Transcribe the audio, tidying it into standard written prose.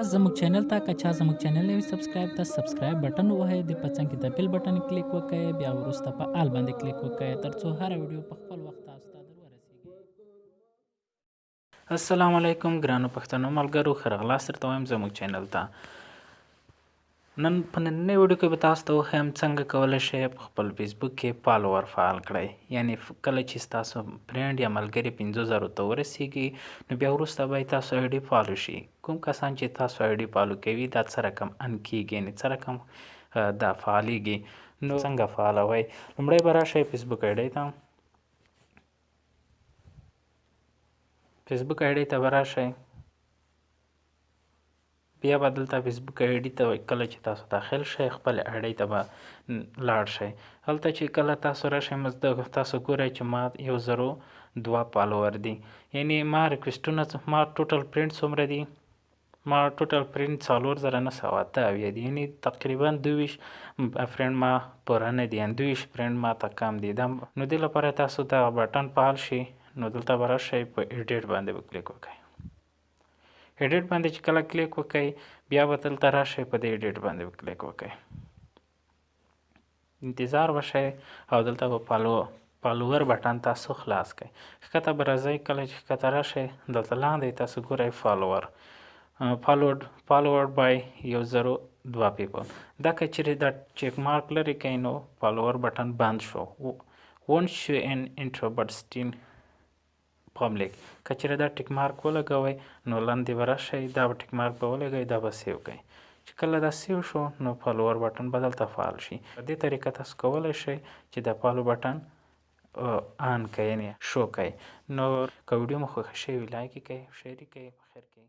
زموږ چینل ته که چا زموږ چینل نوی سبسکرایب ته سبسکرایب بټن ووهئ د په څنګ کې د بیل بټن کلیک وکړئ بیا وروسته په آل باندې کلیک وکړئ ترڅو هره ویډیو په خپل وخت تاسو ته در ورسیږي. السلام علیکم ګرانو پښتنو ملګرو، ښه راغلاست درته وایم زموږ چینل ته. نن په نننۍ ویډیو کې به تاسو ته وښیم څنګه کولی شئ په خپل فیسبوک کې فالوور فعال کړئ. یعنې کله چې ستاسو فرینډ یا ملګري 50,000 ته ورسیږي نو بیا وروسته به یې تاسو آی ډي فالو شي. کوم کسان چې تاسو آی ډي فالو کوي دا څه رقم ان کېږي، یعنې څه رقم دا فعالیږي. نو څنګه فعالوئ؟ لومړی به راشئ فیسبوک آی ډي ته. فیسبوک آی ډي ته به راشئ، بیا به دلته فیسبوک آی ډي ته کله چې تاسو داخل شئ خپل آی ډي ته به لاړ شئ. هلته چې کله تاسو راشئ تاسو ګورئ چې ما 1,002 فالوور دي. یعنې ما ریکویسټونه ما ټوټل فرینډ څومره دي؟ ما ټوټل فرینډ 4,908 دي. یعنې تقریبا 22 فرینډ ما پوره نه دي، یعنې 22 فرینډ ما ته کم دي. نو دې لپاره تاسو دغه بټن فعال شي نو دلته به راشئ په ایډیټ باندې به کلیک وکړئ. ایډیټ باندې چې کله کلیک وکړئ بیا به دلته راشئ په دې ایډیټ باندې به کلیک وکړئ. انتظار وشئ او دلته به فالوور بټن تاسو خلاص کړئ. ښکته به راځئ، کله چې ښکته راشئ دلته لاندې تاسو ګورئ فالوور followed by 1,002 people. دا که چیرې دا چیک مارک لرې کړئ نو فالوور بټن بند شو. won't show an intro but still public. که چیرې دا ټیک مارک ولګوئ نو لاندې به راشئ، دا به ټیک مارک به ولګوئ، دا به سیو کړئ. چې کله دا سیو شو نو فالوور بټن به دلته فعال شي. په دې طریقه تاسو کولی شئ چې د فالو بټن آن کړئ، یعنې شو کړئ. نو که ویډیو مو خوښه شوې وي لایک یې کړئ، شیر یې کړئ، په خیر کړئ.